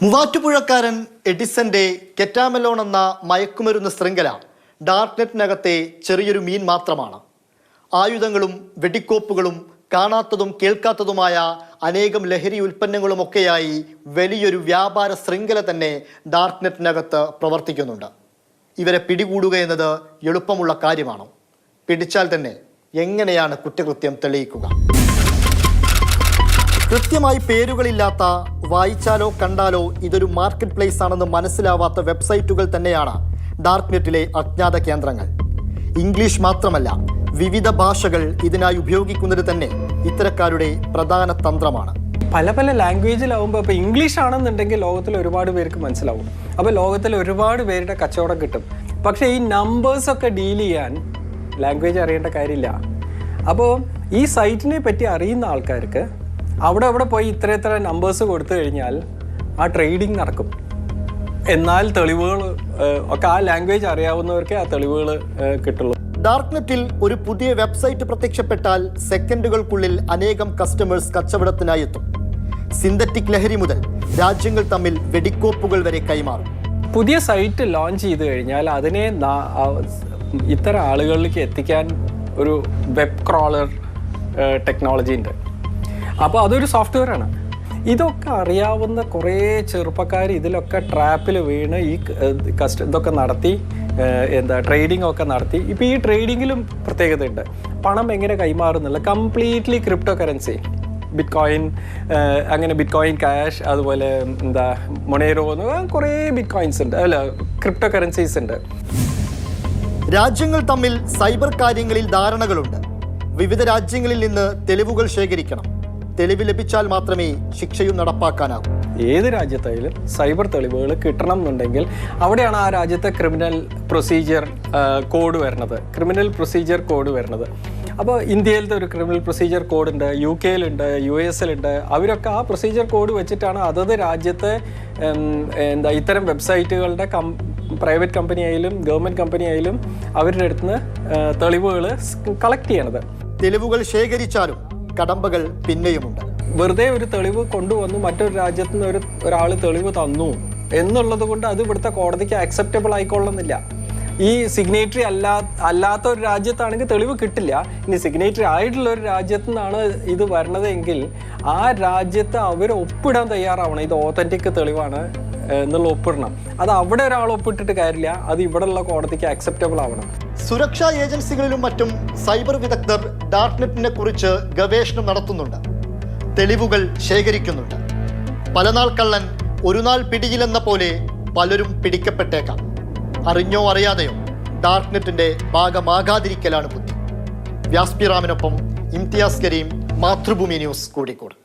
മൂവാറ്റുപുഴക്കാരൻ എഡിസന്റെ കെറ്റാമലോൺ എന്ന മയക്കുമരുന്ന് ശൃംഖല ഡാർക്ക്നെറ്റിനകത്തെ ചെറിയൊരു മീൻ മാത്രമാണ്. ആയുധങ്ങളും വെടിക്കോപ്പുകളും കാണാത്തതും കേൾക്കാത്തതുമായ അനേകം ലഹരി ഉൽപ്പന്നങ്ങളുമൊക്കെയായി വലിയൊരു വ്യാപാര ശൃംഖല തന്നെ ഡാർക്ക്നെറ്റിനകത്ത് പ്രവർത്തിക്കുന്നുണ്ട്. ഇവരെ പിടികൂടുക എന്നത് എളുപ്പമുള്ള കാര്യമാണോ? പിടിച്ചാൽ തന്നെ എങ്ങനെയാണ് കുറ്റകൃത്യം തെളിയിക്കുക? കൃത്യമായി പേരുകളില്ലാത്ത, വായിച്ചാലോ കണ്ടാലോ ഇതൊരു മാർക്കറ്റ് പ്ലേസ് ആണെന്ന് മനസ്സിലാവാത്ത വെബ്സൈറ്റുകൾ തന്നെയാണ് ഡാർക്ക്നെറ്റിലെ അജ്ഞാത കേന്ദ്രങ്ങൾ. ഇംഗ്ലീഷ് മാത്രമല്ല, വിവിധ ഭാഷകൾ ഇതിനായി ഉപയോഗിക്കുന്നത് തന്നെ ഇത്തരക്കാരുടെ പ്രധാന തന്ത്രമാണ്. പല പല ലാംഗ്വേജിലാവുമ്പോൾ ഇപ്പോൾ ഇംഗ്ലീഷ് ആണെന്നുണ്ടെങ്കിൽ ലോകത്തിൽ ഒരുപാട് പേർക്ക് മനസ്സിലാവും. അപ്പോൾ ലോകത്തിൽ ഒരുപാട് പേരുടെ കച്ചവടം കിട്ടും. പക്ഷേ ഈ നമ്പേഴ്സൊക്കെ ഡീൽ ചെയ്യാൻ ലാംഗ്വേജ് അറിയേണ്ട കാര്യമില്ല. അപ്പോൾ ഈ സൈറ്റിനെ പറ്റി അറിയുന്ന ആൾക്കാർക്ക് അവിടെ പോയി ഇത്ര നമ്പേഴ്സ് കൊടുത്തു കഴിഞ്ഞാൽ ആ ട്രേഡിങ് നടക്കും. എന്നാൽ തെളിവുകൾ ഒക്കെ ആ ലാംഗ്വേജ് അറിയാവുന്നവർക്ക് ആ തെളിവുകൾ കിട്ടുള്ളൂ. ഡാർക്ക്നെറ്റിൽ ഒരു പുതിയ വെബ്സൈറ്റ് പ്രത്യക്ഷപ്പെട്ടാൽ സെക്കൻഡുകൾക്കുള്ളിൽ അനേകം കസ്റ്റമേഴ്സ് കച്ചവടത്തിനായി എത്തും. സിന്തറ്റിക് ലഹരി മുതൽ രാജ്യങ്ങൾ തമ്മിൽ വെടിക്കോപ്പുകൾ വരെ കൈമാറും. പുതിയ സൈറ്റ് ലോഞ്ച് ചെയ്ത് കഴിഞ്ഞാൽ അതിനെ ഇത്തരം ആളുകളിലേക്ക് എത്തിക്കാൻ ഒരു വെബ് ക്രോളർ ടെക്നോളജി ഉണ്ട്. അപ്പോൾ അതൊരു സോഫ്റ്റ്വെയർ ആണ്. ഇതൊക്കെ അറിയാവുന്ന കുറേ ചെറുപ്പക്കാർ ഇതിലൊക്കെ ട്രാപ്പിൽ വീണ് ഇതൊക്കെ നടത്തി ട്രേഡിംഗ് ഒക്കെ നടത്തി. ഇപ്പോൾ ഈ ട്രേഡിങ്ങിലും പ്രത്യേകതയുണ്ട്. പണം എങ്ങനെ കൈമാറുന്നില്ല, കംപ്ലീറ്റ്ലി ക്രിപ്റ്റോ കറൻസി, ബിറ്റ്കോയിൻ, അങ്ങനെ ബിറ്റ്കോയിൻ ക്യാഷ്, അതുപോലെ മൊണേറോ എന്ന് കുറേ ബിറ്റ്കോയിൻസ് ഉണ്ട്, ക്രിപ്റ്റോ കറൻസീസ് ഉണ്ട്. രാജ്യങ്ങൾ തമ്മിൽ സൈബർ കാര്യങ്ങളിൽ ധാരണകളുണ്ട്. വിവിധ രാജ്യങ്ങളിൽ നിന്ന് തെളിവുകൾ ശേഖരിക്കണം. തെളിവ് ലഭിച്ചാൽ മാത്രമേ ശിക്ഷയും നടപ്പാക്കാനാകൂ. ഏത് രാജ്യത്തായാലും സൈബർ തെളിവുകൾ കിട്ടണം എന്നുണ്ടെങ്കിൽ അവിടെയാണ് ആ രാജ്യത്തെ ക്രിമിനൽ പ്രൊസീജിയർ കോഡ് വരുന്നത്. അപ്പോൾ ഇന്ത്യയിലത്തെ ഒരു ക്രിമിനൽ പ്രൊസീജിയർ കോഡ് ഉണ്ട്, UK യിലുണ്ട്, US ലുണ്ട്. അവരൊക്കെ ആ പ്രൊസീജിയർ കോഡ് വെച്ചിട്ടാണ് അതത് രാജ്യത്തെ ഇത്തരം വെബ്സൈറ്റുകളുടെ പ്രൈവറ്റ് കമ്പനി ആയാലും ഗവൺമെൻറ് കമ്പനി ആയാലും അവരുടെ അടുത്ത് നിന്ന് തെളിവുകൾ കളക്ട് ചെയ്യണത്. തെളിവുകൾ ശേഖരിച്ചാലും കടമ്പകൾ പിന്നെയുമുണ്ട്. വെറുതെ ഒരു തെളിവ് കൊണ്ടുവന്നു മറ്റൊരു രാജ്യത്തു നിന്ന് ഒരാൾ തെളിവ് തന്നു എന്നുള്ളത് കൊണ്ട് അത് ഇവിടുത്തെ കോടതിക്ക് അക്സെപ്റ്റബിൾ ആയിക്കൊള്ളുന്നില്ല. ഈ സിഗ്നേറ്ററി അല്ലാത്ത ഒരു രാജ്യത്താണെങ്കിൽ തെളിവ് കിട്ടില്ല. ഇനി സിഗ്നേറ്ററി ആയിട്ടുള്ള ഒരു രാജ്യത്തു നിന്നാണ് ഇത് വരണതെങ്കിൽ ആ രാജ്യത്ത് അവർ ഒപ്പിടാൻ തയ്യാറാവണം. ഇത് ഓതന്റിക് തെളിവാണ് എന്നുള്ള ഒപ്പിടണം. അത് അവിടെ ഒരാൾ ഒപ്പിട്ടിട്ട് കാര്യമില്ല, അത് ഇവിടെയുള്ള കോടതിക്ക് അക്സെപ്റ്റബിൾ ആവണം. സുരക്ഷാ ഏജൻസികളിലും മറ്റും സൈബർ വിദഗ്ധർ ഡാർക്ക്നെറ്റിനെ കുറിച്ച് ഗവേഷണം നടത്തുന്നുണ്ട്, തെളിവുകൾ ശേഖരിക്കുന്നുണ്ട്. പലനാൾ കള്ളൻ ഒരു നാൾ പിടിയിലെന്ന പോലെ പലരും പിടിക്കപ്പെട്ടേക്കാം. അറിഞ്ഞോ അറിയാതെയോ ഡാർക്ക്നെറ്റിന്റെ ഭാഗമാകാതിരിക്കലാണ് ബുദ്ധി. വ്യാസ്പിറാമിനൊപ്പം ഇംതിയാസ് കരീം, മാതൃഭൂമി ന്യൂസ്, കോഴിക്കോട്.